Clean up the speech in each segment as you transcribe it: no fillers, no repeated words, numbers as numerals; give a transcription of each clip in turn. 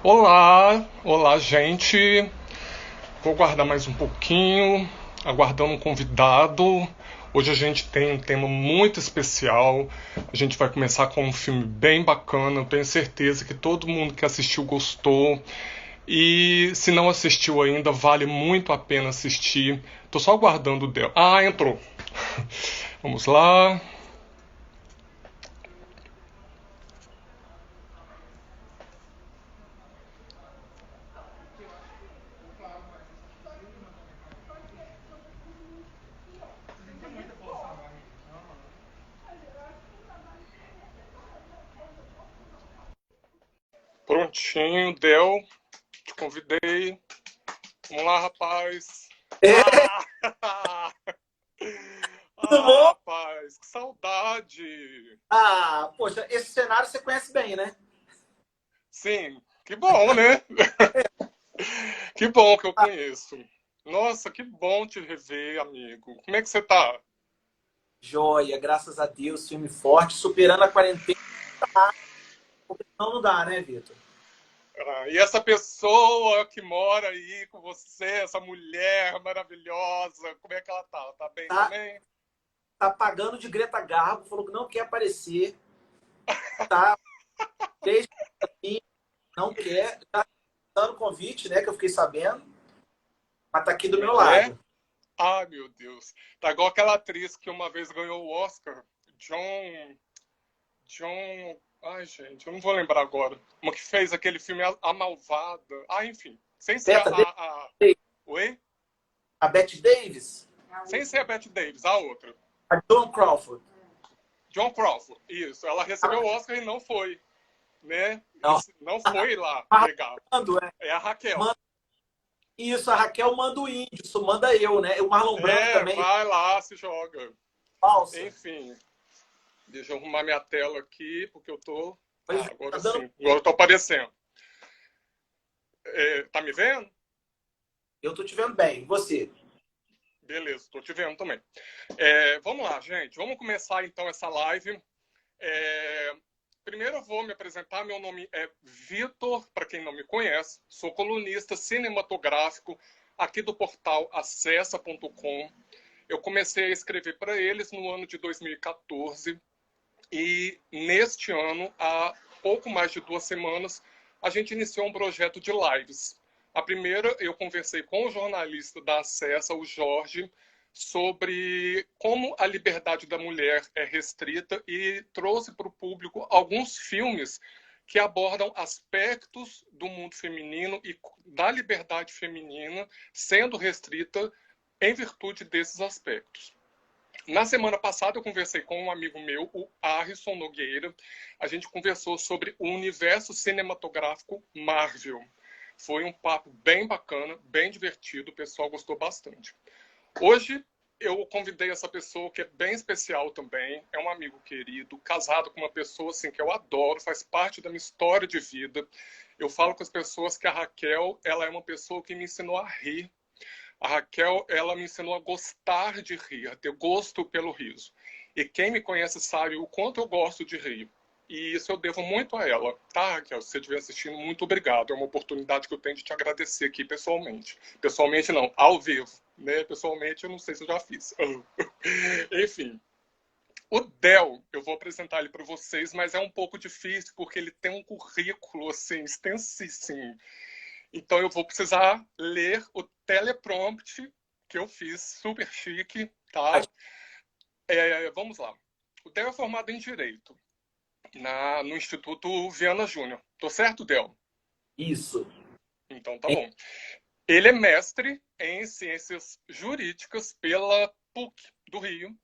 Olá, olá gente. Vou aguardar mais um pouquinho, aguardando um convidado. Hoje a gente tem um tema muito especial. A gente vai começar com um filme bem bacana. Eu tenho certeza que todo mundo que assistiu gostou. E se não assistiu ainda, vale muito a pena assistir. Tô só aguardando o Del. Ah, entrou. Vamos lá. Prontinho, Del. Te convidei. Vamos lá, rapaz. É, Ah! tudo Ah, bom? rapaz, que saudade! Ah, poxa, esse cenário você conhece bem, né? Sim, que bom, né? Que bom que eu Ah, conheço. Nossa, que bom te rever, amigo. Como é que você tá? joia, graças a Deus, filme forte, superando a quarentena. Não dá, né, Vitor? Ah, e essa pessoa que mora aí com você, essa mulher maravilhosa, como é que ela tá? Ela tá bem Tá, também? tá pagando de Greta Garbo, falou que não quer aparecer, tá? Desde que não quer, tá dando convite, né, que eu fiquei sabendo, mas tá aqui do Como é meu que é? lado. Ai, meu Deus. Tá igual aquela atriz que uma vez ganhou o Oscar, John. John. Ai, gente, eu não vou lembrar agora. Uma que fez aquele filme A Malvada. Ah, enfim. Sem ser Beta Davis, Oi? a Bette Davis, Sem ser a Bette Davis, a outra. a Joan Crawford. John Crawford. Isso. Ela recebeu o Oscar e não foi, né? Não, Não foi lá Marlon pegar. Brando, é. É a Raquel. Manda, isso, a Raquel manda o índio, isso manda eu, né? O Marlon Brando É, também, vai lá, se joga. falsa. Enfim, deixa eu arrumar minha tela aqui, porque eu tô. Pois Ah, é, tá agora dando. sim. Agora eu tô aparecendo. É, tá me vendo? Eu tô te vendo bem. E você? Beleza, tô te vendo também. Vamos lá, gente. Vamos começar então essa live. É, Primeiro eu vou me apresentar. Meu nome é Vitor, para quem não me conhece. Sou colunista cinematográfico aqui do portal acessa.com. Eu comecei a escrever para eles no ano de 2014 e neste ano, há pouco mais de 2 semanas, a gente iniciou um projeto de lives. A primeira, eu conversei com o jornalista da Acessa, o Jorge, sobre como a liberdade da mulher é restrita e trouxe para o público alguns filmes que abordam aspectos do mundo feminino e da liberdade feminina sendo restrita em virtude desses aspectos. Na semana passada eu conversei com um amigo meu, o Arison Nogueira. A gente conversou sobre o universo cinematográfico Marvel. Foi um papo bem bacana, bem divertido, o pessoal gostou bastante. Hoje eu convidei essa pessoa que é bem especial também, é um amigo querido, casado com uma pessoa assim que eu adoro, faz parte da minha história de vida. Eu falo com as pessoas que a Raquel, ela é uma pessoa que me ensinou a rir. A Raquel, ela me ensinou a gostar de rir, a ter gosto pelo riso. E quem me conhece sabe o quanto eu gosto de rir. E isso eu devo muito a ela. Tá, Raquel? Se você estiver assistindo, muito obrigado. É uma oportunidade que eu tenho de te agradecer aqui pessoalmente. Pessoalmente não, ao vivo. Né? Pessoalmente eu não sei se eu já fiz. Enfim. O Del, eu vou apresentar ele para vocês, mas é um pouco difícil porque ele tem um currículo assim extensíssimo. Então eu vou precisar ler o teleprompt que eu fiz, super chique, tá? Vamos lá. O Del é formado em Direito no Instituto Viana Júnior. Tô certo, Del? Isso. Então tá bom. Ele é mestre em Ciências Jurídicas pela PUC do Rio.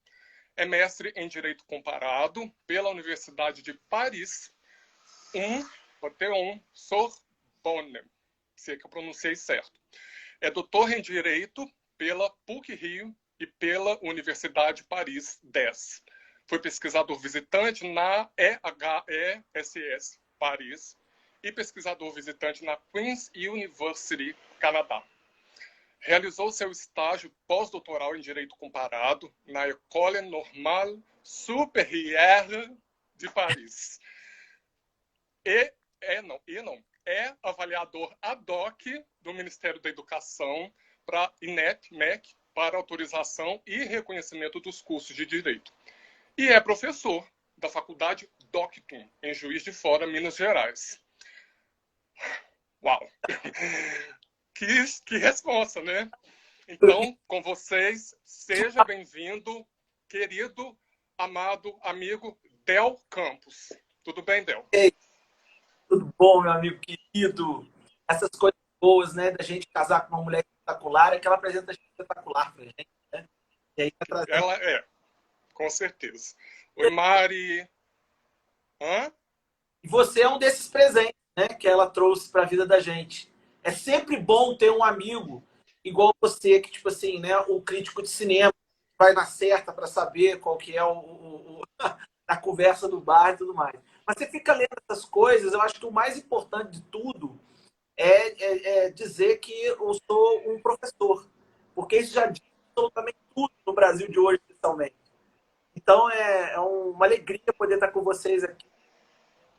É mestre em Direito Comparado pela Universidade de Paris. Panthéon Sorbonne, se é que eu pronunciei certo. É doutor em Direito pela PUC-Rio e pela Universidade Paris 10. Foi pesquisador visitante na EHESS Paris e pesquisador visitante na Queen's University, Canadá. Realizou seu estágio pós-doutoral em Direito Comparado na École Normale Supérieure de Paris. E, não, é avaliador ad hoc do Ministério da Educação para INEP, MEC, para autorização e reconhecimento dos cursos de Direito. E é professor da Faculdade Doctum, em Juiz de Fora, Minas Gerais. Uau! Que responsa, né? Então, com vocês, seja bem-vindo, querido, amado amigo Del Campos. Tudo bem, Del? Ei, tudo bom, meu amigo querido? Essas coisas boas, né, da gente casar com uma mulher espetacular, é que ela apresenta gente espetacular pra gente, né? E aí tá trazendo... Ela é, com certeza. Oi, Mari. Hã? E você é um desses presentes, né, que ela trouxe pra vida da gente. É sempre bom ter um amigo igual você, que, tipo assim, né, o crítico de cinema vai na certa para saber qual que é a conversa do bar e tudo mais. Mas você fica lendo essas coisas, eu acho que o mais importante de tudo é dizer que eu sou um professor. Porque isso já diz absolutamente tudo no Brasil de hoje, principalmente. Então é uma alegria poder estar com vocês aqui.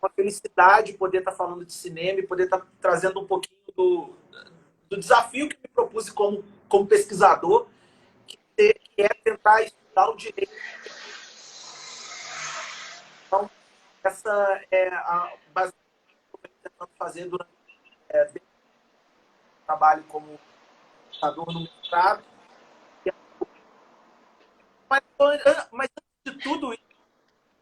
Uma felicidade poder estar falando de cinema e poder estar trazendo um pouquinho do desafio que me propus como pesquisador, que é tentar estudar o direito. Então, essa é a base que eu estou tentando fazer durante o trabalho como pesquisador no mestrado. Mas antes de tudo isso,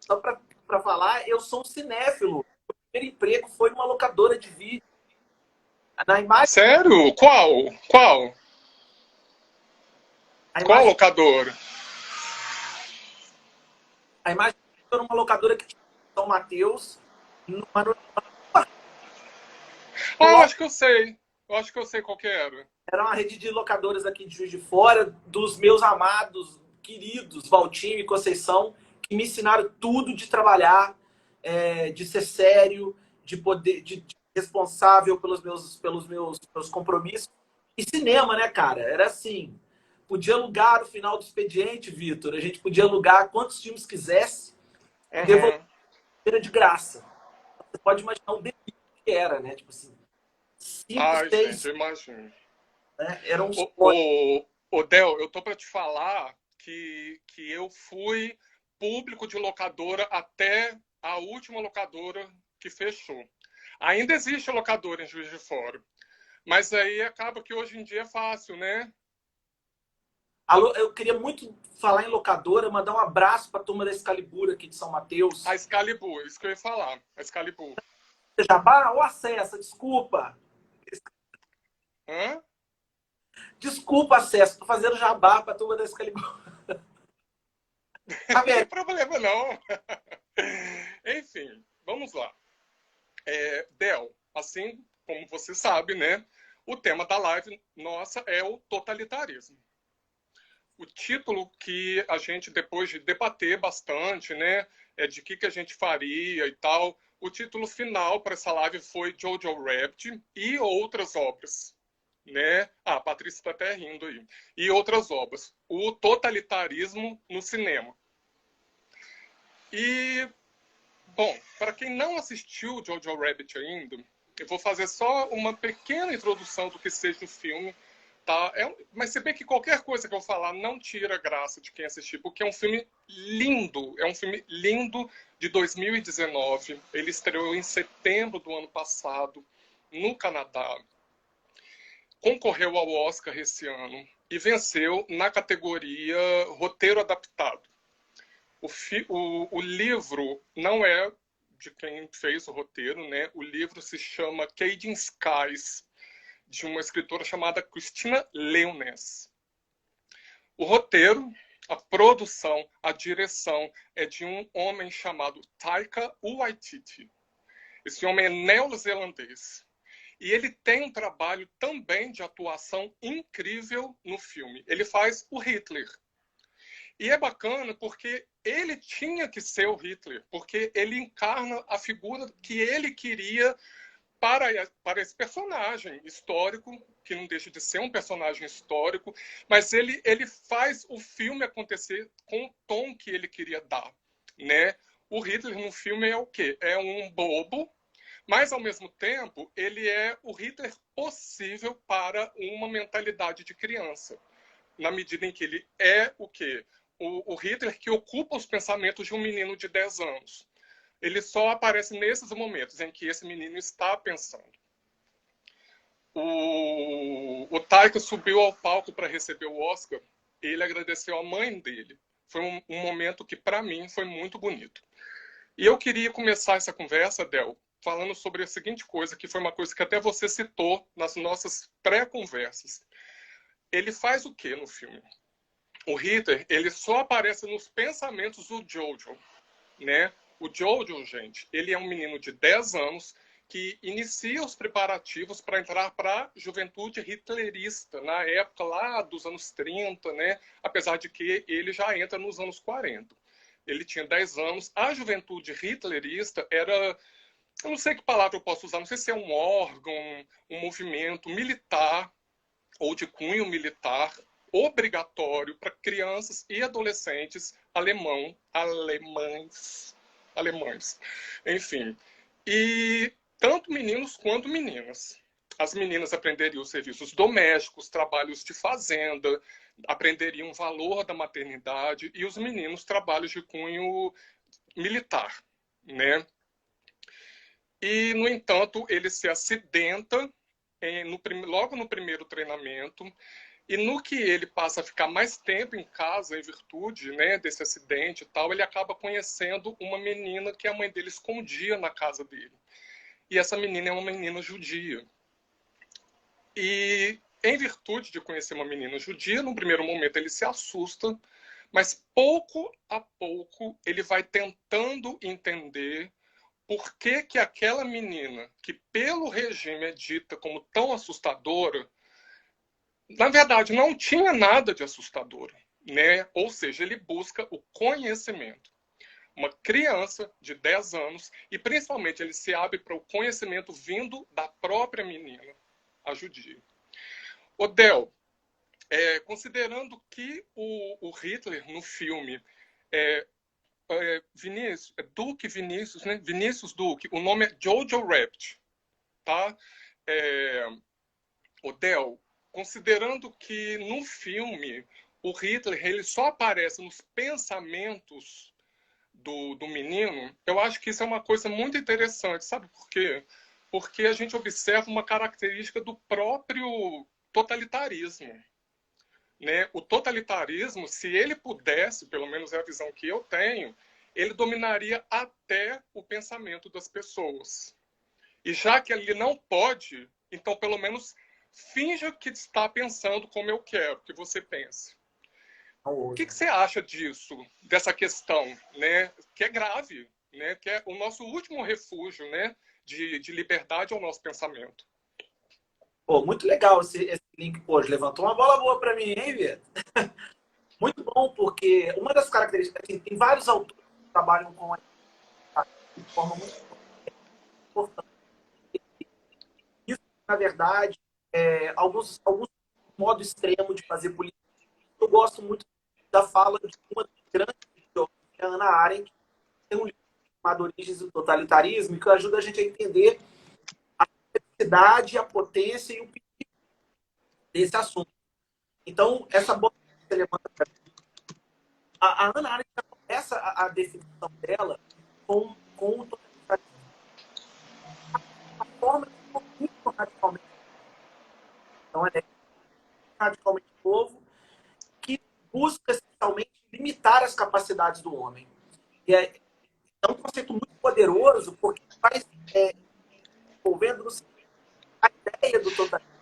só para falar, eu sou um cinéfilo. O primeiro emprego foi numa locadora de vídeo. Na imagem, Sério? Qual? Qual? a Qual imagem, locador? a imagem era uma locadora que tinha em São Mateus, numa, Ah, eu acho que eu sei. Eu acho que eu sei qual que era. era uma rede de locadoras aqui de Juiz de Fora, dos meus amados, queridos, Valtinho e Conceição, que me ensinaram tudo de trabalhar, de ser sério, de poder, de responsável pelos meus compromissos. E cinema, né, cara? Era assim. Podia alugar no final do expediente, Vitor. A gente podia alugar quantos filmes quisesse e devolver Uhum. de graça. Você pode imaginar o delírio que era, né? Tipo assim, cinco, Ai, gente, seis, eu imagino. né? Era um Ô, sonho. Del, eu tô para te falar que eu fui público de locadora até a última locadora que fechou. Ainda existe locadora em Juiz de Fora, mas aí acaba que hoje em dia é fácil, né? Alô, eu queria muito falar em locadora, mandar um abraço para a turma da Excalibur aqui de São A Mateus. Excalibur, isso que eu ia falar. A Excalibur. Jabá ou acesso, desculpa. Hã? Desculpa, acesso, tô fazendo jabá para a turma da Excalibur. Não tem problema, não. Enfim, vamos lá. Del, assim como você sabe, né? O tema da live nossa é o totalitarismo. O título que a gente, depois de debater bastante, né? De que a gente faria e tal, o título final para essa live foi Jojo Rabbit e outras obras. Né? Ah, a Patrícia está até rindo aí. E outras obras. O totalitarismo no cinema. E, bom, para quem não assistiu Jojo Rabbit ainda, eu vou fazer só uma pequena introdução do que seja o filme, tá? Mas se bem que qualquer coisa que eu falar não tira a graça de quem assistir, porque é um filme lindo, de 2019. Ele estreou em setembro do ano passado, no Canadá. Concorreu ao Oscar esse ano e venceu na categoria roteiro adaptado. O livro não é de quem fez o roteiro, né? O livro se chama Caging Skies, de uma escritora chamada Christina Leones. O roteiro, a produção, a direção é de um homem chamado Taika Waititi. Esse homem é neozelandês. E ele tem um trabalho também de atuação incrível no filme. Ele faz o Hitler. E é bacana porque ele tinha que ser o Hitler, porque ele encarna a figura que ele queria para esse personagem histórico, que não deixa de ser um personagem histórico, mas ele faz o filme acontecer com o tom que ele queria dar, né? O Hitler no filme é o quê? É um bobo, Mas, ao mesmo tempo, ele é o Hitler possível para uma mentalidade de criança, na medida em que ele é o quê? O Hitler que ocupa os pensamentos de um menino de 10 anos. Ele só aparece nesses momentos em que esse menino está pensando. O Taika subiu ao palco para receber o Oscar, ele agradeceu a mãe dele. Foi um momento que, para mim, foi muito bonito. E eu queria começar essa conversa, Del, falando sobre a seguinte coisa, que foi uma coisa que até você citou nas nossas pré-conversas. Ele faz o que no filme? O Hitler, ele só aparece nos pensamentos do Jojo, né? O Jojo, gente, ele é um menino de 10 anos que inicia os preparativos para entrar para a juventude hitlerista, na época lá dos anos 30, né? Apesar de que ele já entra nos anos 40. Ele tinha 10 anos. A juventude hitlerista era, eu não sei que palavra eu posso usar, não sei se é um órgão, um movimento militar ou de cunho militar obrigatório para crianças e adolescentes alemães, enfim. E tanto meninos quanto meninas. As meninas aprenderiam serviços domésticos, trabalhos de fazenda, aprenderiam o valor da maternidade, e os meninos trabalhos de cunho militar, né? E, no entanto, ele se acidenta logo no primeiro treinamento, e no que ele passa a ficar mais tempo em casa, em virtude, né, desse acidente e tal, ele acaba conhecendo uma menina que a mãe dele escondia na casa dele. E essa menina é uma menina judia. E, em virtude de conhecer uma menina judia, no primeiro momento ele se assusta, mas pouco a pouco ele vai tentando entender por que que aquela menina, que pelo regime é dita como tão assustadora, na verdade não tinha nada de assustadora, né? Ou seja, ele busca o conhecimento. Uma criança de 10 anos, e principalmente ele se abre para o conhecimento vindo da própria menina, a judia. Odell, considerando que o Hitler no filme Vinícius, Duque Vinícius, né? Vinícius Duque, o nome é Jojo Rabbit, tá? Odell, considerando que no filme o Hitler ele só aparece nos pensamentos do menino, eu acho que isso é uma coisa muito interessante, sabe por quê? Porque a gente observa uma característica do próprio totalitarismo, né? O totalitarismo, se ele pudesse, pelo menos é a visão que eu tenho, ele dominaria até o pensamento das pessoas. E já que ele não pode, então pelo menos finja que está pensando como eu quero que você pense. O que você acha disso, dessa questão, né? Que é grave, né? Que é o nosso último refúgio, né? De liberdade ao nosso pensamento. Pô, muito legal esse link. Pô, levantou uma bola boa para mim, hein, Vitor? Muito bom, porque uma das características, assim, tem vários autores que trabalham com a de forma muito importante. Isso, na verdade, alguns modo extremo de fazer política. Eu gosto muito da fala de uma das grandes filósofas, a Hannah Arendt, que tem um livro chamado Origens do Totalitarismo, que ajuda a gente a entender a necessidade, a potência e o perigo desse assunto. Então, essa bola que você levanta, a Hannah Arendt começa a definição dela com o totalitarismo. A forma de muito radicalmente. Então, é radicalmente novo, que busca essencialmente limitar as capacidades do homem. E é um conceito muito poderoso, porque faz envolvendo a ideia do totalitarismo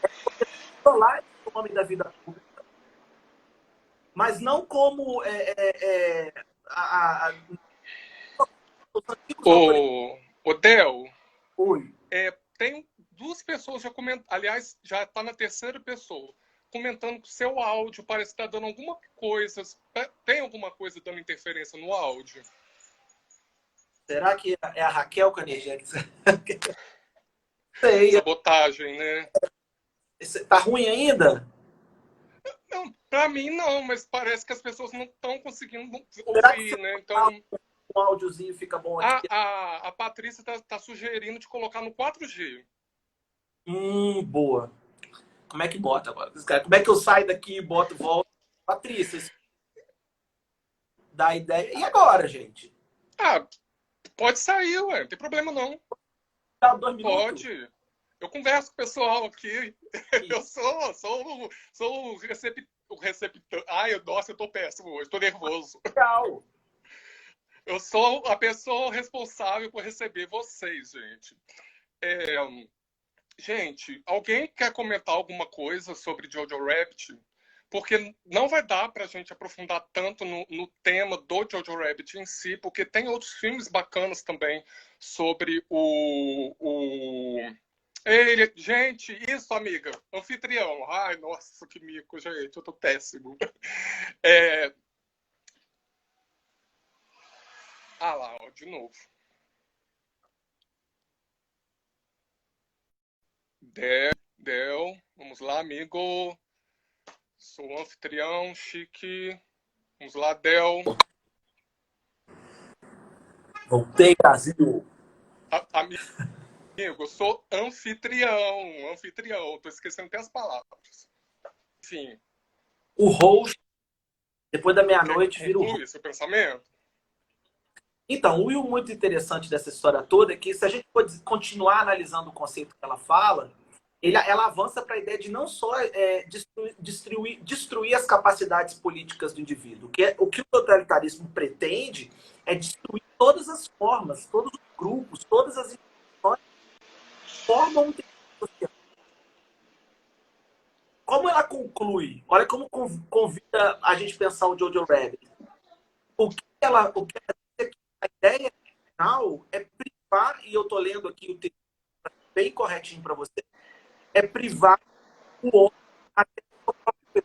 é controlar o homem da vida pública, mas não como os antigos autores. O Del, Oi. tem duas pessoas já comentando, aliás, já está na terceira pessoa, comentando que o seu áudio parece estar dando alguma coisa. Tem alguma coisa dando interferência no áudio? Será que é a Raquel Canergia? Sei. Sabotagem, né? Tá ruim ainda? Não, para mim não, mas parece que as pessoas não estão conseguindo Será que ouvir, você né? Então, um áudiozinho fica bom aqui. A Patrícia tá sugerindo de colocar no 4G. Boa. Como é que bota agora? Como é que eu saio daqui e boto volta? Patrícia, isso dá ideia. E agora, gente? Ah, pode sair, ué. Não tem problema não. Dá 2 minutos? Pode. Eu converso com o pessoal aqui. Eu sou o receptor. Ai, nossa, eu tô péssimo hoje. Tô nervoso. Legal. Eu sou a pessoa responsável por receber vocês, gente. Gente, alguém quer comentar alguma coisa sobre Jojo Rabbit? Porque não vai dar pra gente aprofundar tanto no tema do Jojo Rabbit em si, porque tem outros filmes bacanas também sobre Ele, gente, isso, amiga, anfitrião. Ai, nossa, que mico, gente, eu tô péssimo. É... Ah lá, ó, de novo. Del, vamos lá, amigo. Sou o anfitrião, chique. Vamos lá, Del. Voltei, Brasil. Amigo, eu sou anfitrião, anfitrião. Tô esquecendo até as palavras. Enfim. O host, depois da meia-noite, vira o host. Conclui seu pensamento? Então, o muito interessante dessa história toda é que, se a gente for continuar analisando o conceito que ela fala, ela avança para a ideia de não só destruir as capacidades políticas do indivíduo. O que o totalitarismo pretende é destruir todas as formas, todos os grupos, todas as instituições que formam um tecido social. Como ela conclui? Olha como convida a gente pensar o Jojo Rabbit. O que ela diz é que a ideia final é privar, e eu estou lendo aqui o texto bem corretinho para você, é privar o homem até o seu próprio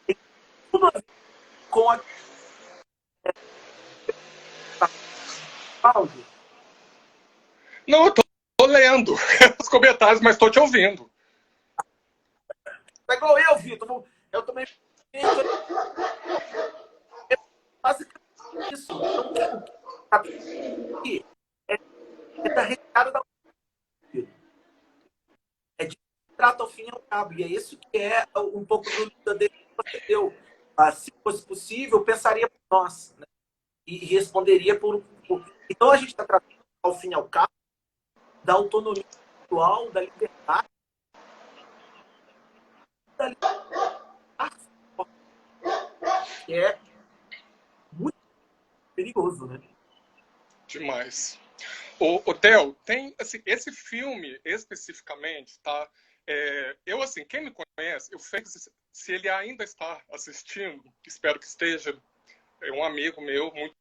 tem tudo a ver com a Cláudio. Não, eu tô lendo os comentários, mas tô te ouvindo. É igual eu, Vitor. Eu também penso basicamente isso. Então, o que está aqui é da retirada da vida. É de trata ao fim e ao cabo. E é isso que é um pouco da defesa que você deu. Se fosse possível, eu pensaria por nós, né? E responderia por. Então, a gente está tratando, ao fim e ao cabo, da autonomia individual, da liberdade, que é muito perigoso, né? Demais. O Theo, tem, assim, esse filme especificamente, tá? Eu, assim, quem me conhece, eu fiz, se ele ainda está assistindo, espero que esteja, é um amigo meu, muito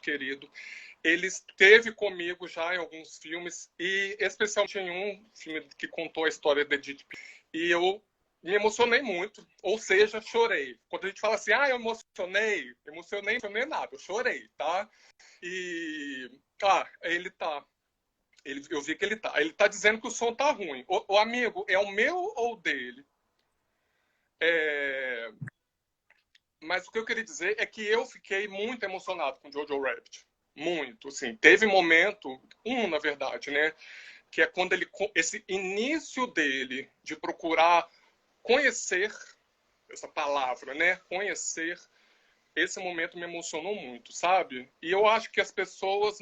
querido. Ele esteve comigo já em alguns filmes, e especialmente em um filme que contou a história da Edith Piaf. E eu me emocionei muito, ou seja, chorei. Quando a gente fala assim, eu emocionei nada, eu chorei, tá? E, ele tá. Eu vi que ele tá. Ele tá dizendo que o som tá ruim. O amigo, é o meu ou o dele? Mas o que eu queria dizer é que eu fiquei muito emocionado com Jojo Rabbit. Muito, assim. Teve momento, na verdade, né? Que é quando esse início dele de procurar conhecer, essa palavra, né? Conhecer, esse momento me emocionou muito, sabe? E eu acho que as pessoas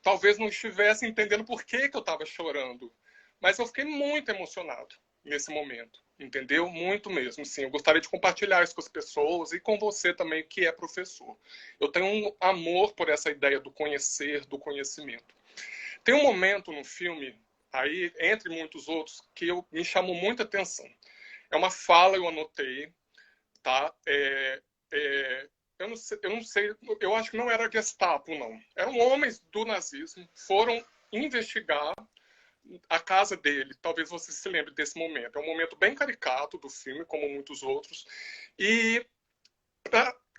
talvez não estivessem entendendo por que eu estava chorando. Mas eu fiquei muito emocionado nesse momento, entendeu? Muito mesmo, sim. Eu gostaria de compartilhar isso com as pessoas e com você também, que é professor. Eu tenho um amor por essa ideia do conhecer, do conhecimento. Tem um momento no filme, aí, entre muitos outros, que me chamou muita atenção. É uma fala, eu anotei, tá? Eu não sei, eu acho que não era Gestapo, não. Eram homens do nazismo, foram investigar a casa dele. Talvez você se lembre desse momento. É um momento bem caricato do filme, como muitos outros. E,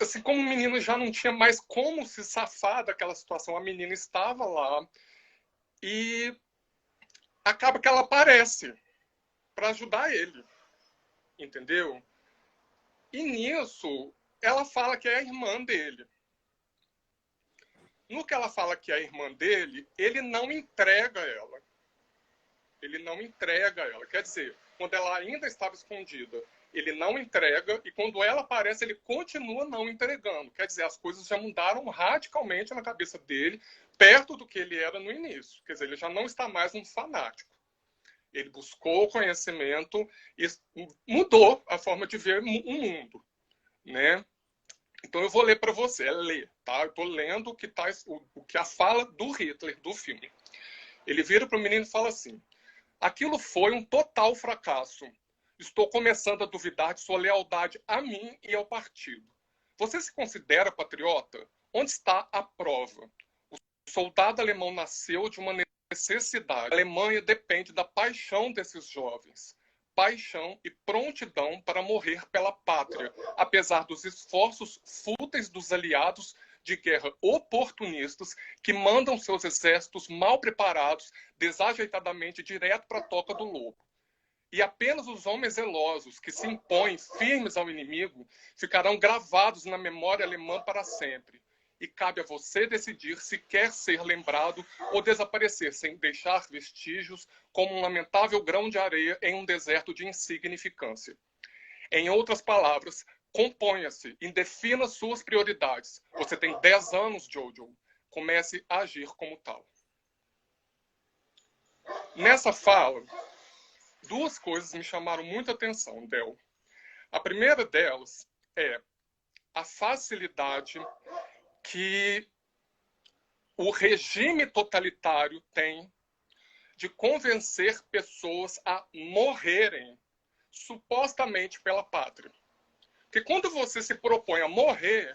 assim, como o menino já não tinha mais como se safar daquela situação, a menina estava lá e acaba que ela aparece para ajudar ele, entendeu? E nisso, ela fala que é a irmã dele. No que ela fala que é a irmã dele, ele não entrega ela. Ele não entrega ela. Quer dizer, quando ela ainda estava escondida, ele não entrega, e quando ela aparece, ele continua não entregando. Quer dizer, as coisas já mudaram radicalmente na cabeça dele, perto do que ele era no início. Quer dizer, ele já não está mais um fanático. Ele buscou o conhecimento e mudou a forma de ver o mundo, né? Então eu vou ler para você, é ler, tá? Eu estou lendo o que a fala do Hitler, do filme. Ele vira para o menino e fala assim: aquilo foi um total fracasso. Estou começando a duvidar de sua lealdade a mim e ao partido. Você se considera patriota? Onde está a prova? O soldado alemão nasceu de uma necessidade. A Alemanha depende da paixão desses jovens. Paixão e prontidão para morrer pela pátria, apesar dos esforços fúteis dos aliados de guerra oportunistas que mandam seus exércitos mal preparados desajeitadamente direto para a toca do lobo. E apenas os homens zelosos que se impõem firmes ao inimigo ficarão gravados na memória alemã para sempre. E cabe a você decidir se quer ser lembrado ou desaparecer sem deixar vestígios como um lamentável grão de areia em um deserto de insignificância. Em outras palavras, componha-se e defina suas prioridades. Você tem 10 anos, Jojo. Comece a agir como tal. Nessa fala, duas coisas me chamaram muita atenção, Del. A primeira delas é a facilidade que o regime totalitário tem de convencer pessoas a morrerem supostamente pela pátria. Porque quando você se propõe a morrer,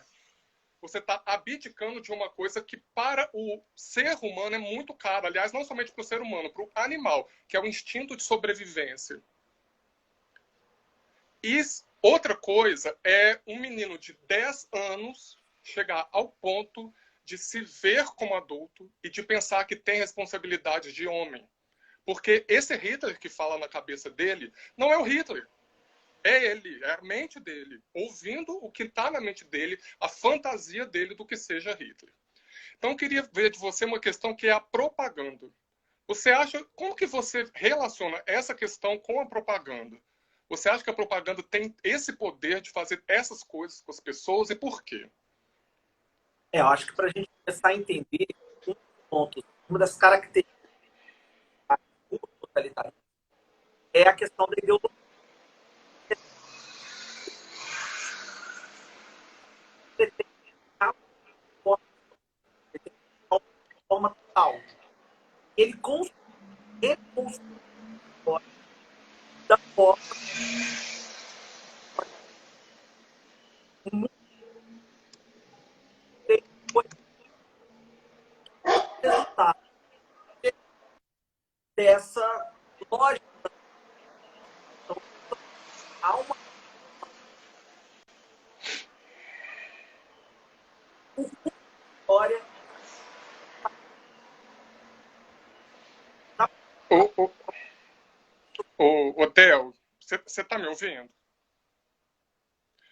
você está abdicando de uma coisa que para o ser humano é muito cara. Aliás, não somente para o ser humano, para o animal, que é o instinto de sobrevivência. E outra coisa é um menino de 10 anos chegar ao ponto de se ver como adulto e de pensar que tem responsabilidade de homem. Porque esse Hitler que fala na cabeça dele não é o Hitler. É ele, é a mente dele, ouvindo o que está na mente dele, a fantasia dele do que seja Hitler. Então, eu queria ver de você uma questão que é a propaganda. Você acha, como que você relaciona essa questão com a propaganda? Você acha que a propaganda tem esse poder de fazer essas coisas com as pessoas e por quê? Eu acho que para a gente começar a entender um ponto, uma das características do totalitarismo é a questão da ideologia. Forma total. Ele construiu da forma muito resultado dessa lógica. Então, há uma história. Ô, Del, você está me ouvindo?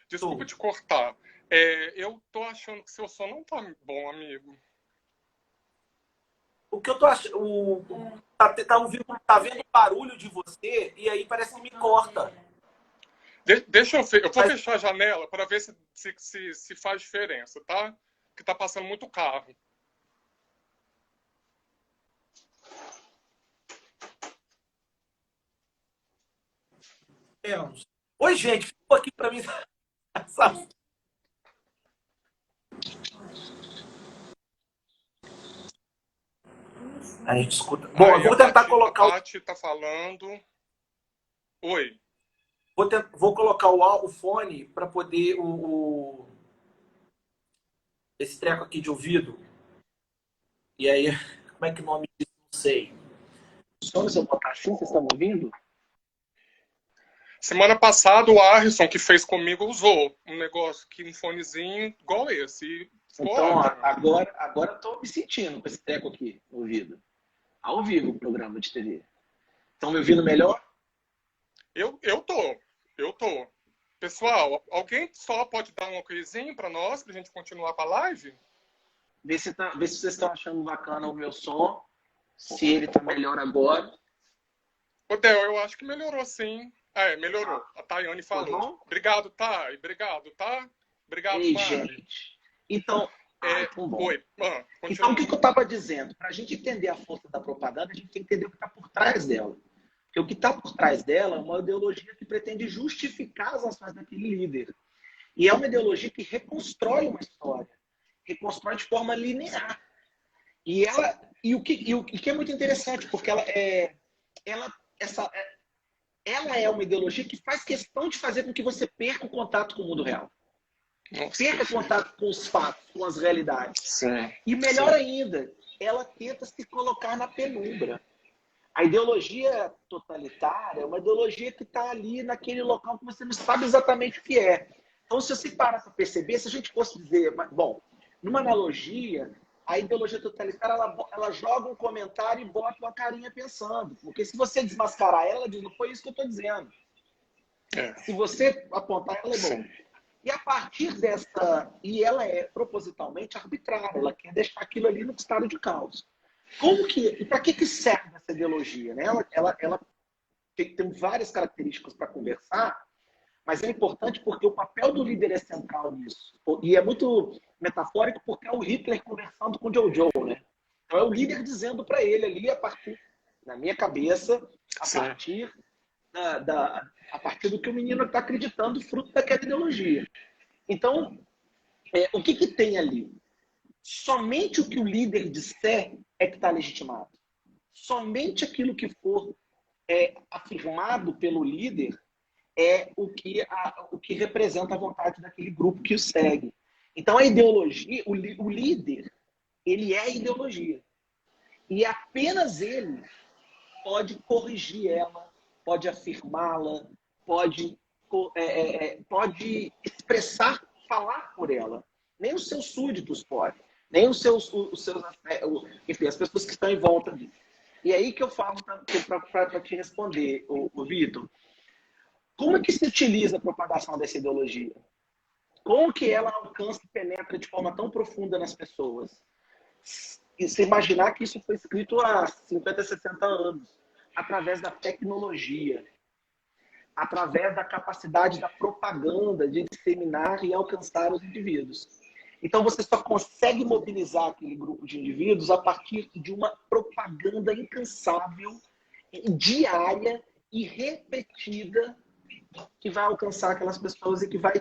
Desculpa te cortar. Eu tô achando que seu som não tá bom, amigo. O que eu tô achando. Tá vendo barulho de você e aí parece que me corta. Deixa eu ver. Eu vou fechar a janela para ver se faz diferença, tá? Porque tá passando muito carro. Oi, gente, ficou aqui para mim. A gente escuta. Bom, eu vou tentar colocar. A Paty tá falando. Oi. Vou colocar o fone para poder esse treco aqui de ouvido. E aí, como é que o nome disso? Não sei. Só se eu botar assim, vocês estão me ouvindo? Semana passada o Arison, que fez comigo, usou um negócio que um fonezinho igual esse. Então, ó, agora eu tô me sentindo com esse treco aqui no ouvido. Ao vivo o programa de TV. Estão me ouvindo melhor? Eu tô. Pessoal, alguém só pode dar um okzinho para nós, para a gente continuar com a live? Vê se vocês estão achando bacana o meu som, se ele tá melhor agora. Ô, Del, eu acho que melhorou sim. Melhorou. A Tayane falou. bom? Obrigado, Thay. Obrigado, tá? Obrigado, Ei, Mari. gente. Então, tão bom. Oi. Então, o que eu estava dizendo? Para a gente entender a força da propaganda, a gente tem que entender o que está por trás dela. Porque o que está por trás dela é uma ideologia que pretende justificar as ações daquele líder. E é uma ideologia que reconstrói uma história. Reconstrói de forma linear. E o que é muito interessante, porque ela é uma ideologia que faz questão de fazer com que você perca o contato com o mundo real. Perca contato com os fatos, com as realidades. Sim. E melhor ainda, ela tenta se colocar na penumbra. A ideologia totalitária é uma ideologia que está ali naquele local que você não sabe exatamente o que é. Então, se você parar para perceber, se a gente fosse dizer, bom, numa analogia, a ideologia totalitária ela joga um comentário e bota uma carinha pensando. Porque se você desmascarar ela diz, não foi isso que eu estou dizendo. Se você apontar, ela é bom. E a partir dessa... E ela é propositalmente arbitrária. Ela quer deixar aquilo ali no estado de caos. Para que serve essa ideologia? Né? Ela tem várias características para conversar, mas é importante porque o papel do líder é central nisso. E é muito metafórico porque é o Hitler conversando com o Jojo, né? Então é o líder dizendo para ele ali, a partir, na minha cabeça, a partir do que o menino está acreditando, fruto daquela ideologia. Então, o que tem ali? Somente o que o líder disser é que está legitimado. Somente aquilo que for afirmado pelo líder é o que representa a vontade daquele grupo que o segue. Então, a ideologia, o líder, ele é a ideologia. E apenas ele pode corrigir ela, pode afirmá-la, pode expressar, falar por ela. Nem os seus súditos podem. Nem os seus enfim, as pessoas que estão em volta disso. E aí que eu falo para te responder, o Vitor. Como é que se utiliza a propagação dessa ideologia? Como que ela alcança e penetra de forma tão profunda nas pessoas? E se imaginar que isso foi escrito há 50, 60 anos, através da tecnologia, através da capacidade da propaganda de disseminar e alcançar os indivíduos. Então você só consegue mobilizar aquele grupo de indivíduos a partir de uma propaganda incansável, diária e repetida que vai alcançar aquelas pessoas e que vai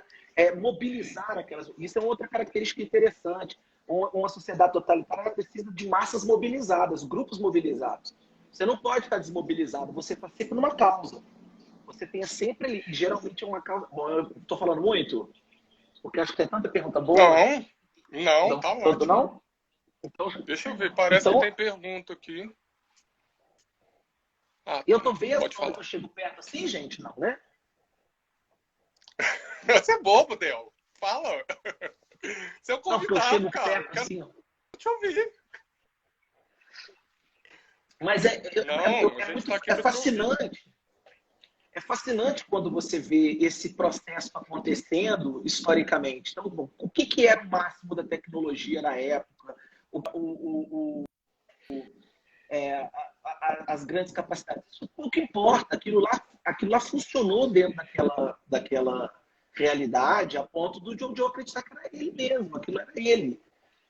mobilizar aquelas... Isso é outra característica interessante. Uma sociedade totalitária precisa de massas mobilizadas, grupos mobilizados. Você não pode estar desmobilizado, você está sempre numa causa. Você tem sempre ali, geralmente é uma causa... Bom, eu estou falando muito, porque acho que tem tanta pergunta boa. Não, tá ótimo. Não? Então, deixa eu ver, parece que tem pergunta aqui. Eu tô vendo quando eu chego perto assim, gente, não, né? Você é bobo, Del. Fala. Você é o convidado, eu chego cara. Perto, assim, Deixa eu ouvir. Mas é fascinante. É fascinante quando você vê esse processo acontecendo historicamente. Então, bom, o que era o máximo da tecnologia na época? As grandes capacidades. Isso pouco importa. Aquilo lá funcionou dentro daquela realidade a ponto do Jojo acreditar que era ele mesmo. Aquilo era ele.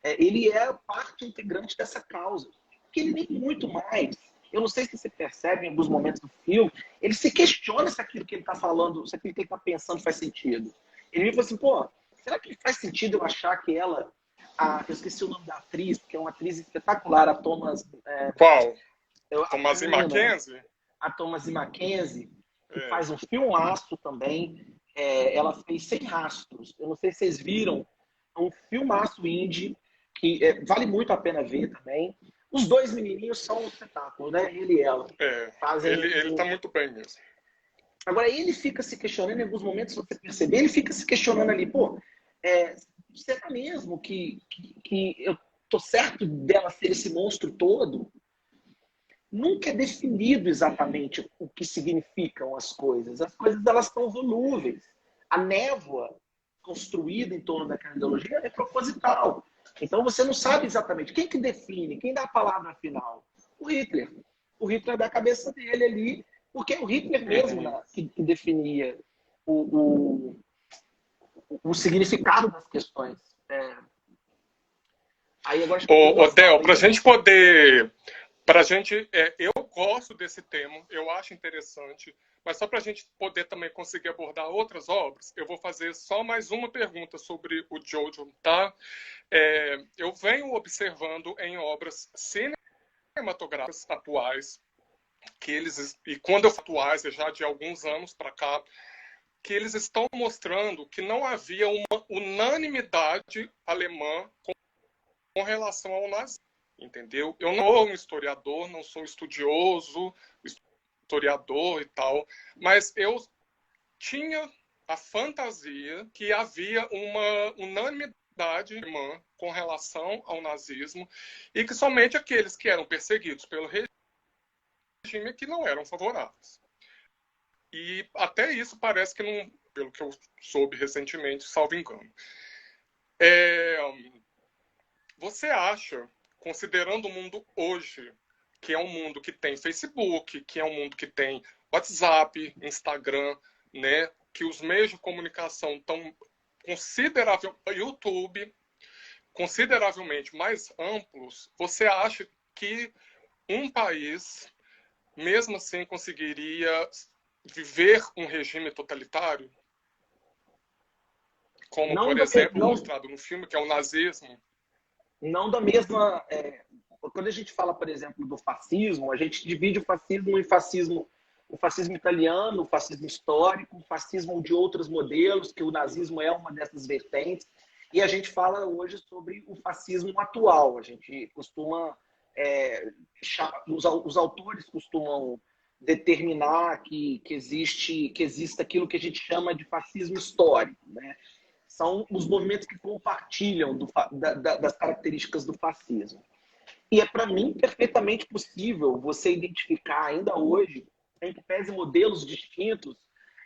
Ele é parte integrante dessa causa. Que ele nem muito mais. Eu não sei se você percebe em alguns momentos do filme, ele se questiona se aquilo que ele está falando, se aquilo que ele está pensando faz sentido. Ele me fala assim, pô, será que faz sentido eu achar que ela... eu esqueci o nome da atriz, que é uma atriz espetacular, a Thomas... Qual? Thomasin McKenzie? A Thomasin McKenzie, que faz um filmaço também. Ela fez Sem Rastros. Eu não sei se vocês viram. É um filmaço indie que vale muito a pena ver também. Os dois menininhos são um espetáculo, né? Ele e ela. Ele tá muito bem mesmo. Agora, ele fica se questionando, em alguns momentos, se você perceber, ele fica se questionando ali, pô, será mesmo que eu tô certo dela ser esse monstro todo? Nunca é definido exatamente o que significam as coisas. As coisas, elas são volúveis. a névoa construída em torno daquela ideologia é proposital. Então você não sabe exatamente quem que define, quem dá a palavra final. O Hitler. O Hitler da cabeça dele ali, porque é o Hitler mesmo que definia o significado das questões. Aí agora Del, para a gente poder... eu gosto desse tema, eu acho interessante, mas só para a gente poder também conseguir abordar outras obras, eu vou fazer só mais uma pergunta sobre o Jojo, tá? Eu venho observando em obras cinematográficas atuais, e quando eu falo atuais, é já de alguns anos para cá, que eles estão mostrando que não havia uma unanimidade alemã com relação ao nazismo, entendeu? Eu não sou um historiador, não sou estudioso, historiador e tal, mas eu tinha a fantasia que havia uma unanimidade alemã com relação ao nazismo e que somente aqueles que eram perseguidos pelo regime que não eram favoráveis. E até isso parece que não, pelo que eu soube recentemente, salvo engano. Você acha, considerando o mundo hoje, que é um mundo que tem Facebook, que é um mundo que tem WhatsApp, Instagram, né, que os meios de comunicação estão YouTube, consideravelmente mais amplos, você acha que um país, mesmo assim, conseguiria viver um regime totalitário? Como, por exemplo, mostrado no filme, que é o nazismo? Não da mesma... Quando a gente fala, por exemplo, do fascismo, a gente divide o fascismo em o fascismo italiano, o fascismo histórico, o fascismo de outros modelos, que o nazismo é uma dessas vertentes, e a gente fala hoje sobre o fascismo atual. A gente costuma... os autores costumam determinar que exista aquilo que a gente chama de fascismo histórico, né? São os movimentos que compartilham das características do fascismo. E é, para mim, perfeitamente possível você identificar ainda hoje, em que pese modelos distintos,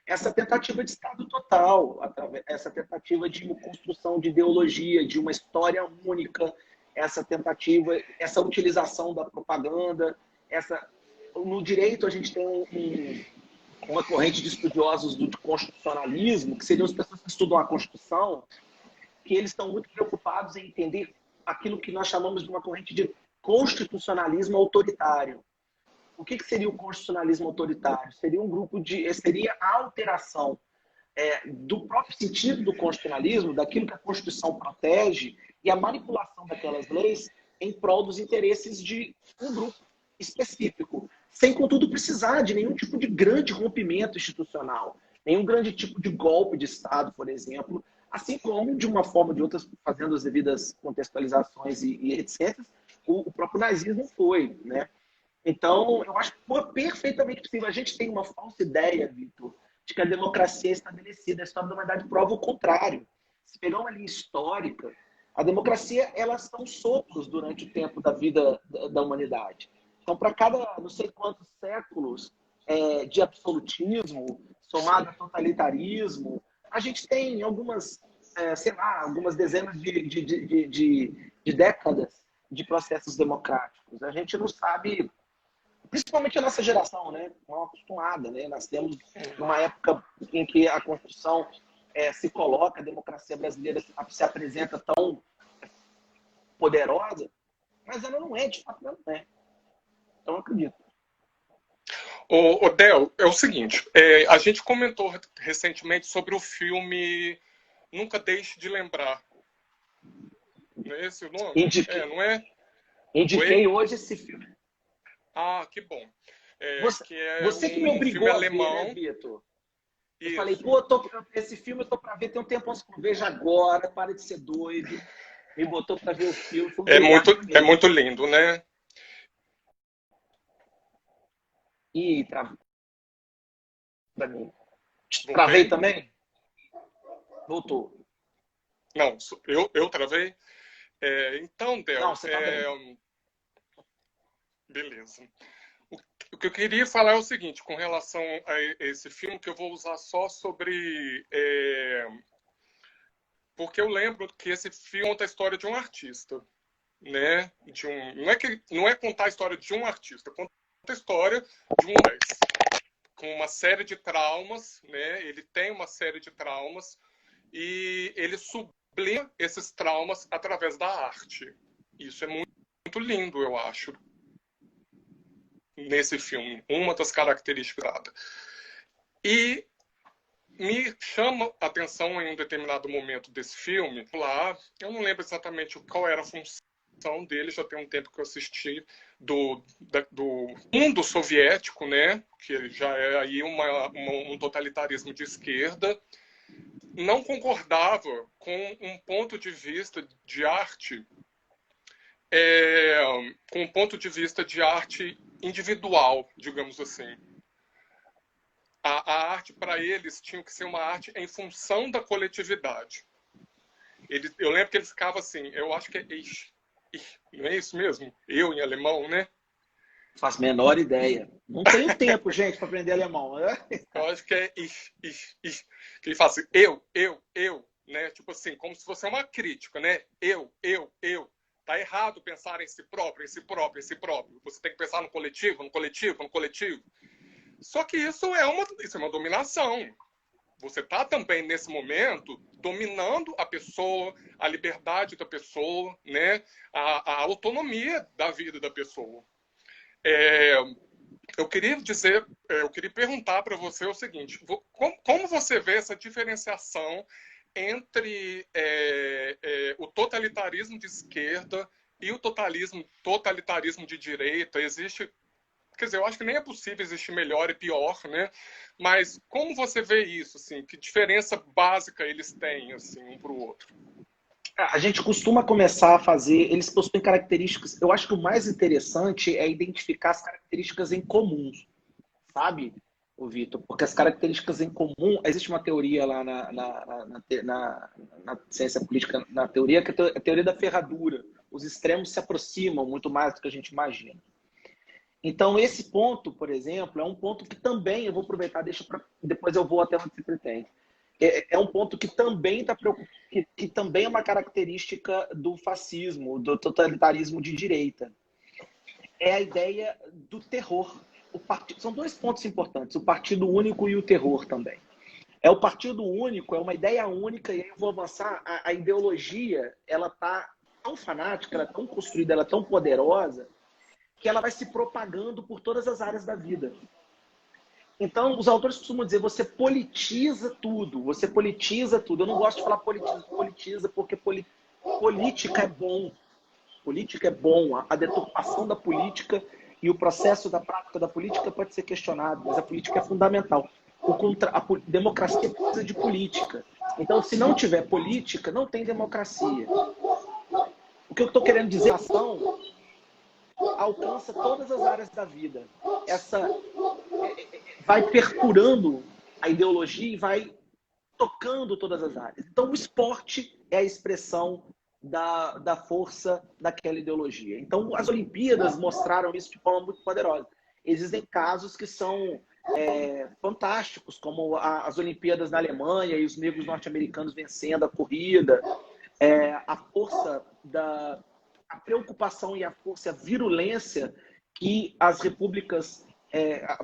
essa tentativa de Estado total, essa tentativa de uma construção de ideologia, de uma história única, essa utilização da propaganda, no direito a gente tem uma corrente de estudiosos do constitucionalismo, que seriam as pessoas que estudam a Constituição, que eles estão muito preocupados em entender aquilo que nós chamamos de uma corrente de constitucionalismo autoritário. O que seria o constitucionalismo autoritário? Seria a alteração do próprio sentido do constitucionalismo, daquilo que a Constituição protege, e a manipulação daquelas leis em prol dos interesses de um grupo específico, sem, contudo, precisar de nenhum tipo de grande rompimento institucional, nenhum grande tipo de golpe de Estado, por exemplo, assim como, de uma forma ou de outra, fazendo as devidas contextualizações e etc., o próprio nazismo foi, né? Então, eu acho que foi perfeitamente possível. A gente tem uma falsa ideia, Vitor, de que a democracia é estabelecida. A história da humanidade prova o contrário. Se pegar uma linha histórica, a democracia, elas são sopros durante o tempo da vida da humanidade. Então, para cada não sei quantos séculos de absolutismo, somado a totalitarismo, a gente tem algumas dezenas de décadas de processos democráticos. A gente não sabe, principalmente a nossa geração, né, não acostumada, né? Nós temos numa época em que a Constituição se coloca, a democracia brasileira se apresenta tão poderosa, mas ela não é, de fato, ela não é. Então, eu acredito. Del, é o seguinte, a gente comentou recentemente sobre o filme Nunca Deixe de Lembrar. Não é esse o nome? Não é? Indiquei hoje esse filme. Ah, que bom. Você que me obrigou a ver, alemão, né, Vitor? Eu isso. falei, esse filme eu tô pra ver, tem um tempo que eu vejo agora, para de ser doido. Me botou pra ver o filme. É muito lindo, né? Ih, travei. Pra mim. Travei também? Voltou. Não, eu travei. Então, Del, Não, você tá bem. beleza. O que eu queria falar é o seguinte, com relação a esse filme, que eu vou usar só sobre... porque eu lembro que esse filme conta a história de um artista, né? Não é contar a história de um artista, conta a história de um com uma série de traumas, né? Ele tem uma série de traumas e ele sublima esses traumas através da arte. Isso é muito, muito lindo, eu acho, nesse filme. Uma das características. E me chama a atenção em um determinado momento desse filme, lá, eu não lembro exatamente qual era a função dele, já tem um tempo que eu assisti, do mundo soviético, né, que já é aí um totalitarismo de esquerda, não concordava com um ponto de vista de arte, com um ponto de vista de arte individual, digamos assim. A arte, para eles, tinha que ser uma arte em função da coletividade. Eu lembro que eles ficavam assim, eu acho que não é isso mesmo? Eu em alemão, né? Faço a menor ideia. Não tenho tempo, gente, para aprender alemão. Eu acho que é ich. Que ele fala assim, eu, né? Tipo assim, como se fosse uma crítica, né? Eu. Tá errado pensar em si próprio. Você tem que pensar no coletivo. Só que isso é uma dominação. Você está também, nesse momento, dominando a pessoa, a liberdade da pessoa, né? a autonomia da vida da pessoa. Eu queria perguntar para você o seguinte, como você vê essa diferenciação entre o totalitarismo de esquerda e o totalitarismo de direita? Quer dizer, eu acho que nem é possível existir melhor e pior, né? Mas como você vê isso, assim? Que diferença básica eles têm, assim, um para o outro? A gente costuma começar a fazer, eles possuem características, eu acho que o mais interessante é identificar as características em comum, sabe, o Vitor? Porque as características em comum, existe uma teoria lá na ciência política, na teoria, que é a teoria da ferradura. Os extremos se aproximam muito mais do que a gente imagina. Então, esse ponto, por exemplo, é um ponto que também, eu vou aproveitar, depois eu vou até onde você pretende. É um ponto que também que também é uma característica do fascismo, do totalitarismo de direita. É a ideia do terror. São dois pontos importantes, o partido único e o terror também. O partido único, é uma ideia única, e aí eu vou avançar, a ideologia, ela está tão fanática, ela é tão construída, ela é tão poderosa, que ela vai se propagando por todas as áreas da vida. Então, os autores costumam dizer, você politiza tudo. Eu não gosto de falar politiza, porque política é bom. Política é bom. A deturpação da política e o processo da prática da política pode ser questionado, mas a política é fundamental. A democracia precisa de política. Então, se não tiver política, não tem democracia. O que eu estou querendo dizer é que a ação alcança todas as áreas da vida. Vai percurando a ideologia e vai tocando todas as áreas. Então, o esporte é a expressão da força daquela ideologia. Então, as Olimpíadas mostraram isso de forma muito poderosa. Existem casos que são fantásticos, como as Olimpíadas na Alemanha e os negros norte-americanos vencendo a corrida, a força a preocupação e a força, a virulência que as repúblicas,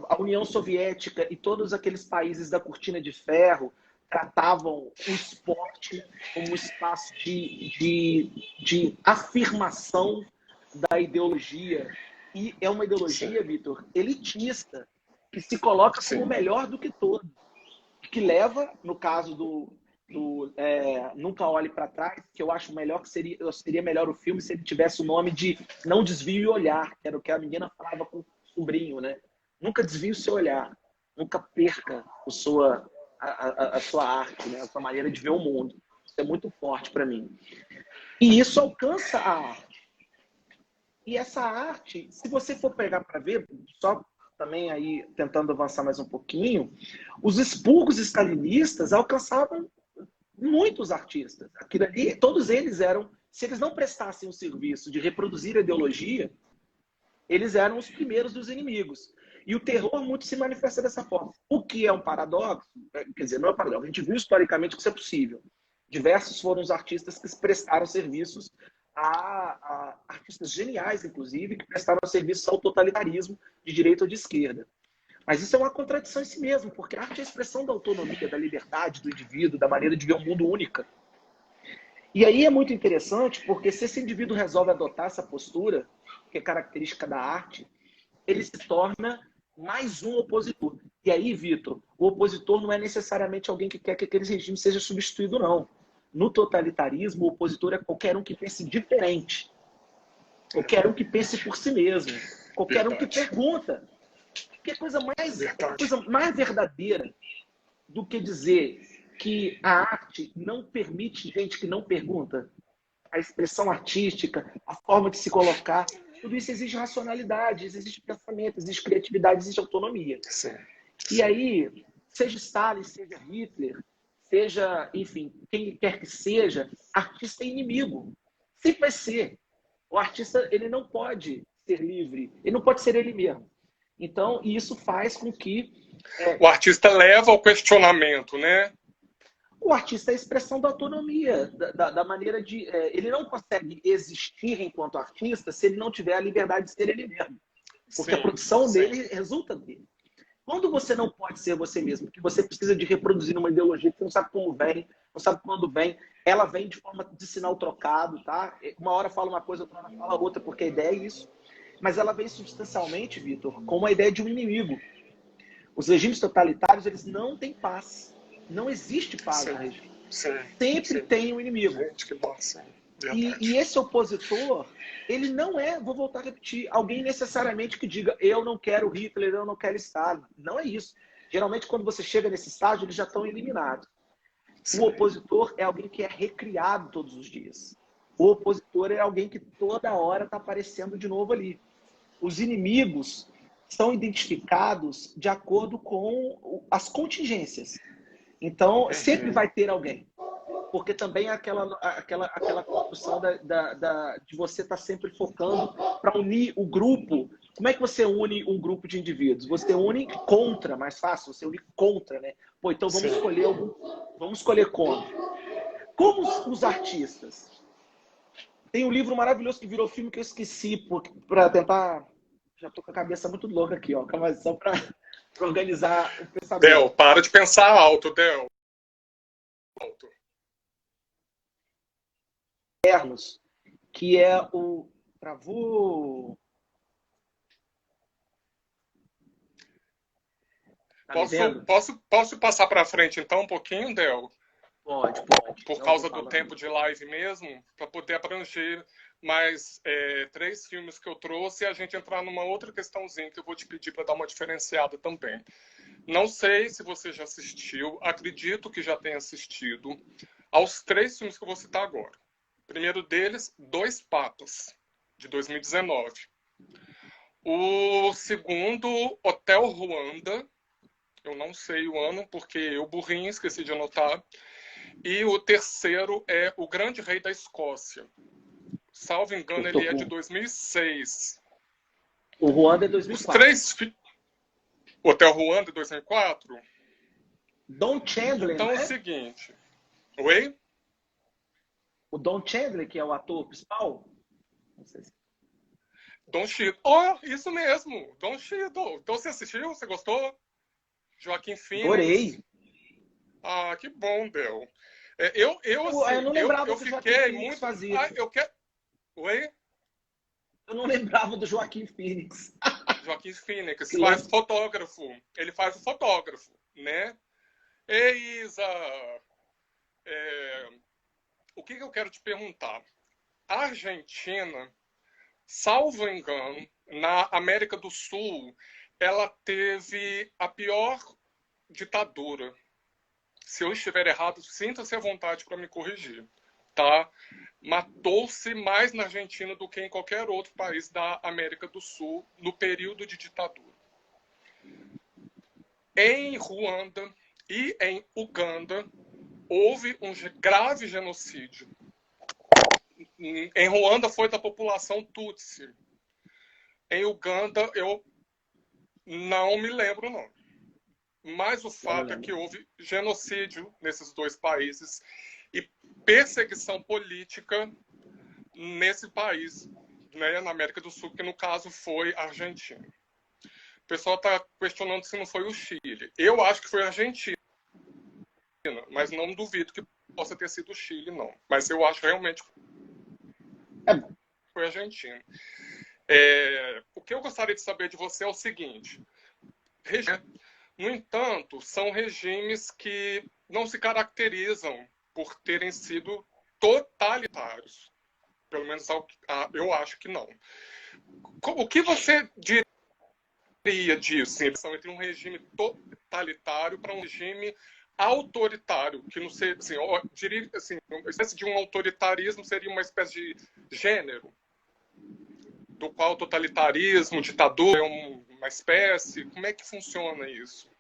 a União Soviética e todos aqueles países da Cortina de Ferro tratavam o esporte como um espaço de afirmação da ideologia. E é uma ideologia, Vitor, elitista, que se coloca como melhor do que todo. Que leva, no caso do Nunca Olhe para Trás, que eu acho melhor, seria melhor o filme se ele tivesse o nome de Não Desvie o Olhar, que era o que a menina falava com o sobrinho, né? Nunca desvie o seu olhar, nunca perca a sua arte, né? A sua maneira de ver o mundo. Isso é muito forte para mim. E isso alcança a arte. E essa arte, se você for pegar para ver, só também aí tentando avançar mais um pouquinho, os expurgos stalinistas alcançavam muitos artistas. Aquilo ali, todos eles eram, se eles não prestassem o serviço de reproduzir a ideologia, eles eram os primeiros dos inimigos. E o terror muito se manifesta dessa forma. O que é um paradoxo, quer dizer, não é um paradoxo, a gente viu historicamente que isso é possível. Diversos foram os artistas que prestaram serviços a artistas geniais, inclusive, que prestaram serviços ao totalitarismo de direita ou de esquerda. Mas isso é uma contradição em si mesmo, porque a arte é a expressão da autonomia, da liberdade do indivíduo, da maneira de ver o mundo única. E aí é muito interessante, porque se esse indivíduo resolve adotar essa postura, que é característica da arte, ele se torna mais um opositor. E aí, Vitor, o opositor não é necessariamente alguém que quer que aquele regime seja substituído, não. No totalitarismo, o opositor é qualquer um que pense diferente. Qualquer um que pense por si mesmo. Qualquer um que pergunta. Que coisa mais verdadeira do que dizer que a arte não permite gente que não pergunta? A expressão artística, a forma de se colocar, tudo isso exige racionalidade, exige pensamento, exige criatividade, exige autonomia. Sim. E aí, seja Stalin, seja Hitler, seja, enfim, quem quer que seja, artista é inimigo. Sempre vai ser. O artista, ele não pode ser livre, ele não pode ser ele mesmo. Então, isso faz com que... O artista leva ao questionamento, né? O artista é a expressão da autonomia, da maneira de... ele não consegue existir enquanto artista se ele não tiver a liberdade de ser ele mesmo. Porque a produção dele resulta dele. Quando você não pode ser você mesmo, que você precisa de reproduzir uma ideologia que você não sabe como vem, não sabe quando vem, ela vem de forma de sinal trocado, tá? Uma hora fala uma coisa, outra hora fala outra, porque a ideia é isso. Mas ela vem substancialmente, Vitor, com a ideia de um inimigo. Os regimes totalitários, eles não têm paz. Não existe paz no regime. Sempre tem um inimigo. Gente, que massa. E esse opositor, ele não é, vou voltar a repetir, alguém necessariamente que diga eu não quero Hitler, eu não quero Stalin. Não é isso. Geralmente, quando você chega nesse estágio, eles já estão eliminados. O opositor é alguém que é recriado todos os dias. O opositor é alguém que toda hora está aparecendo de novo ali. Os inimigos são identificados de acordo com as contingências. Então, sempre vai ter alguém. Porque também é aquela construção de você estar sempre focando para unir o grupo. Como é que você une um grupo de indivíduos? Você une contra, mais fácil, você une contra, né? Pô, então vamos escolher contra. Como os artistas? Tem um livro maravilhoso que virou filme que eu esqueci para tentar... Já estou com a cabeça muito louca aqui, ó. Calma, só para organizar o pensamento. Del, para de pensar alto, Del. Alto. Que é o... Travou... Tá posso passar para frente então um pouquinho, Del? Pode. Por causa do tempo de live mesmo, para poder abranger mais 3 filmes que eu trouxe e a gente entrar numa outra questãozinha que eu vou te pedir para dar uma diferenciada também. Não sei se você já assistiu, acredito que já tenha assistido aos 3 filmes que eu vou citar agora. O primeiro deles, Dois Papas, de 2019. O segundo, Hotel Ruanda, eu não sei o ano, porque eu burrinho, esqueci de anotar. E o terceiro é O Grande Rei da Escócia. Salvo engano, ele é de 2006. O Ruanda é 2004. O Hotel Ruanda é 2004? Don Chandler, então né? É o seguinte... Oi? O Don Chandler, que é o ator principal? Não sei se... Don Cheadle. Oh, isso mesmo! Don Cheadle. Então você assistiu? Você gostou? Joaquim Phoenix. Adorei. Ah, que bom, Del. Eu não lembrava eu do fiquei Joaquim muito... fazia. Oi? Eu não lembrava do Joaquim Phoenix. Joaquim Phoenix faz fotógrafo. Ele faz o fotógrafo, né? Ei, Isa! O que eu quero te perguntar? A Argentina, salvo engano, na América do Sul, ela teve a pior ditadura. Se eu estiver errado, sinta-se à vontade para me corrigir, tá? Matou-se mais na Argentina do que em qualquer outro país da América do Sul no período de ditadura. Em Ruanda e em Uganda, houve um grave genocídio. Em Ruanda foi da população Tutsi. Em Uganda, eu não me lembro, não. Mas o fato é que houve genocídio nesses dois países e perseguição política nesse país, né, na América do Sul, que no caso foi a Argentina. O pessoal está questionando se não foi o Chile. Eu acho que foi a Argentina, mas não duvido que possa ter sido o Chile, não. Mas eu acho realmente que foi a Argentina. O que eu gostaria de saber de você é o seguinte. No entanto, são regimes que não se caracterizam por terem sido totalitários. Pelo menos eu acho que não. O que você diria disso, entre um regime totalitário para um regime autoritário, que não sei, assim, eu diria assim, uma espécie de um autoritarismo seria uma espécie de gênero, do qual totalitarismo, ditadura é uma espécie. Como é que funciona isso?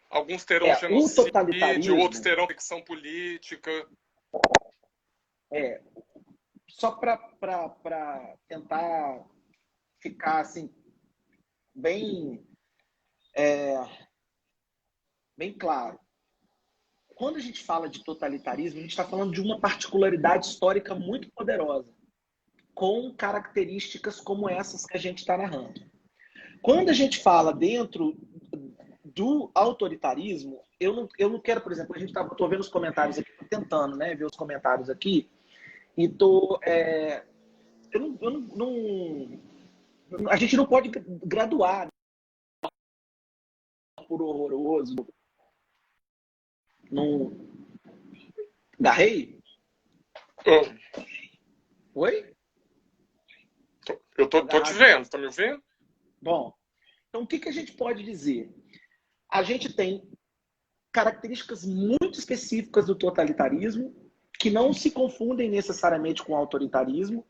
Alguns terão genocídio, outros terão ficção política. Só para tentar ficar assim bem claro. Quando a gente fala de totalitarismo, a gente está falando de uma particularidade histórica muito poderosa, com características como essas que a gente está narrando. Quando a gente fala dentro do autoritarismo, eu não quero, por exemplo, estou vendo os comentários aqui, tô tentando, né, ver os comentários aqui, e a gente não pode graduar por horroroso. Garrei? Oi? Eu tô te vendo, tá me ouvindo? Bom, então o que a gente pode dizer? A gente tem características muito específicas do totalitarismo que não se confundem necessariamente com o autoritarismo,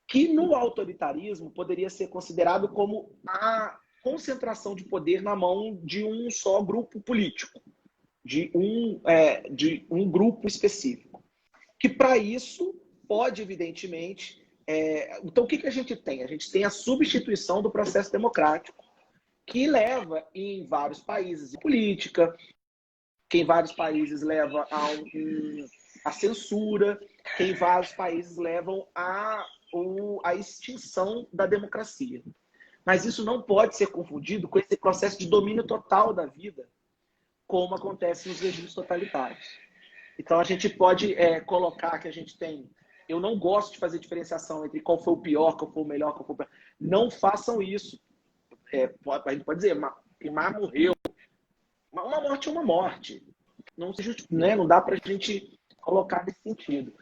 que no autoritarismo poderia ser considerado como a concentração de poder na mão de um só grupo político, de um grupo específico. Que para isso pode, evidentemente... Então, o que a gente tem? A gente tem a substituição do processo democrático, que leva em vários países a política, que em vários países leva a censura, que em vários países levam a extinção da democracia. Mas isso não pode ser confundido com esse processo de domínio total da vida, como acontece nos regimes totalitários. Então, a gente pode colocar que a gente tem... Eu não gosto de fazer diferenciação entre qual foi o pior, qual foi o melhor, qual foi o pior. Não façam isso. A gente pode dizer, Mar morreu. Uma morte é uma morte. Não se justifica, né? Não dá para a gente colocar nesse sentido.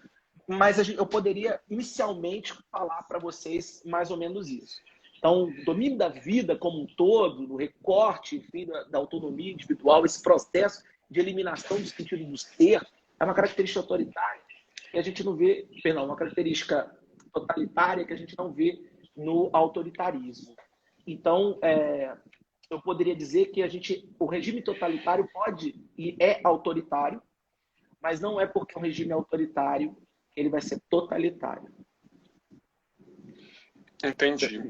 Mas eu poderia, inicialmente, falar para vocês mais ou menos isso. Então, o domínio da vida como um todo, o recorte, enfim, da autonomia individual, esse processo de eliminação do sentido do ser, é uma característica autoritária que a gente não vê, uma característica totalitária que a gente não vê no autoritarismo. Então, eu poderia dizer que o regime totalitário pode e é autoritário, mas não é porque um regime é autoritário ele vai ser totalitário. Entendi.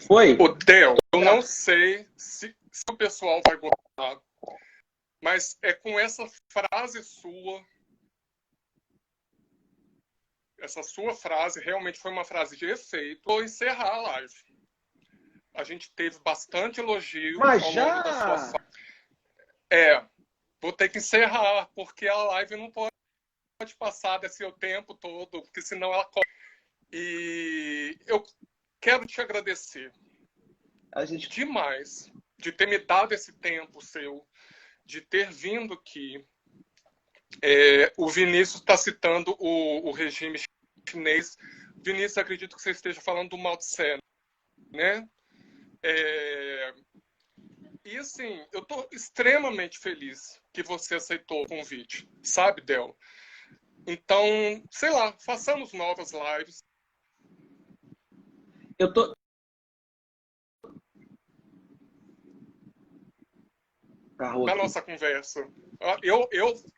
Foi? Theo, eu não sei se o pessoal vai gostar, mas com essa frase sua, essa sua frase realmente foi uma frase de efeito. Vou encerrar a live. A gente teve bastante elogio Mas ao já... longo da sua fala. Vou ter que encerrar, porque a live não pode passar desse o tempo todo, porque senão ela corre. E eu quero te agradecer demais de ter me dado esse tempo seu, de ter vindo aqui. O Vinícius está citando o regime chinês. Vinícius, acredito que você esteja falando do Mao Tse, né? E assim, eu estou extremamente feliz que você aceitou o convite, sabe, Del? Então, sei lá, façamos novas lives. Eu tô... Da nossa conversa.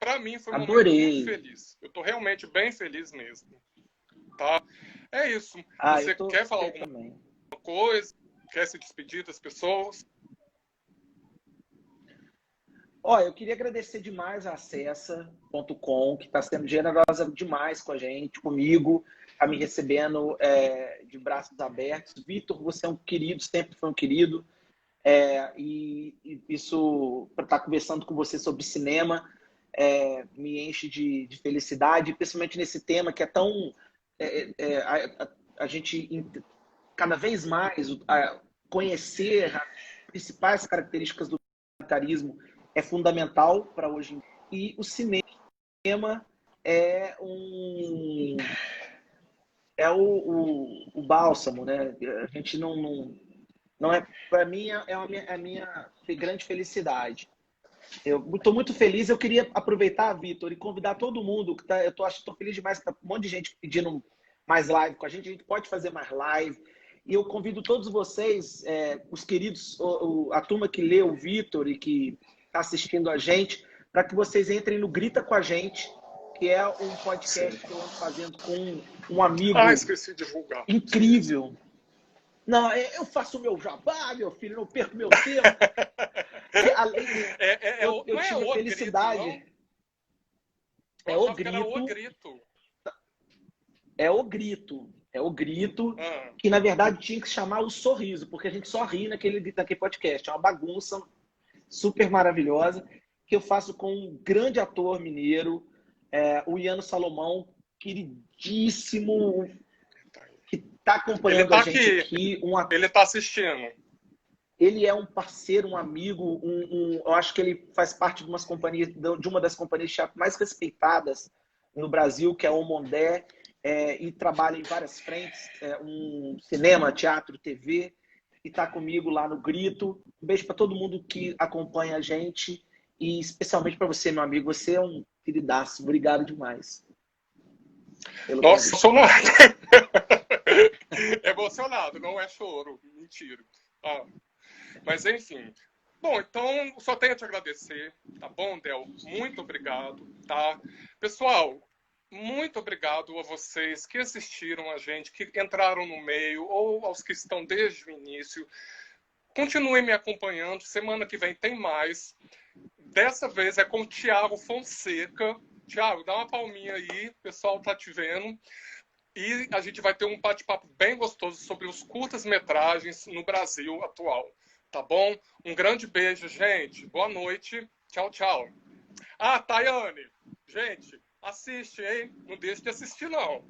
Para mim, foi um momento muito feliz. Eu estou realmente bem feliz mesmo. Tá? É isso. Você quer falar alguma coisa? Quer se despedir das pessoas? Olha, eu queria agradecer demais a Acessa.com, que está sendo generosa demais com a gente, comigo, está me recebendo de braços abertos. Vitor, você é um querido, sempre foi um querido. E isso, para estar conversando com você sobre cinema, me enche de felicidade, principalmente nesse tema que é tão... a gente, cada vez mais, conhecer as principais características do totalitarismo é fundamental para hoje em dia. E o cinema é o bálsamo, né? A gente não é, para mim é a minha grande felicidade. Eu estou muito feliz. Eu queria aproveitar, Vitor, e convidar todo mundo que tá. Estou feliz demais que tá um monte de gente pedindo mais live com a gente. A gente pode fazer mais live. E eu convido todos vocês, os queridos, a turma que lê o Vitor e que está assistindo a gente, para que vocês entrem no Grita com a Gente, que é um podcast que eu ando fazendo com um amigo Esqueci de divulgar. incrível. Não, eu faço o meu jabá, meu filho, não perco meu tempo. Além, eu tive felicidade. Grito, é o grito. É o grito. É o grito, que na verdade tinha que se chamar o sorriso, porque a gente só ri naquele podcast. É uma bagunça super maravilhosa, que eu faço com um grande ator mineiro, o Iano Salomão, queridíssimo, que está acompanhando a gente aqui. Ele está assistindo. Ele é um parceiro, um amigo, eu acho que ele faz parte de uma das companhias de teatro mais respeitadas no Brasil, que é o Mondé, e trabalha em várias frentes, um cinema, teatro, TV, e está comigo lá no Grito. Um beijo para todo mundo que acompanha a gente, e especialmente para você, meu amigo. Você é um queridaço. Obrigado demais. Nossa, emocionado. Emocionado, não é choro. Mentira. Mas, enfim. Bom, então, só tenho a te agradecer, tá bom, Del? Muito obrigado, tá? Pessoal, muito obrigado a vocês que assistiram a gente, que entraram no meio, ou aos que estão desde o início. Continuem me acompanhando. Semana que vem tem mais. Dessa vez é com o Thiago Fonseca. Thiago, dá uma palminha aí, o pessoal tá te vendo. E a gente vai ter um bate-papo bem gostoso sobre os curtas-metragens no Brasil atual. Tá bom? Um grande beijo, gente. Boa noite. Tchau, tchau. Tayane, gente, assiste, hein? Não deixe de assistir, não.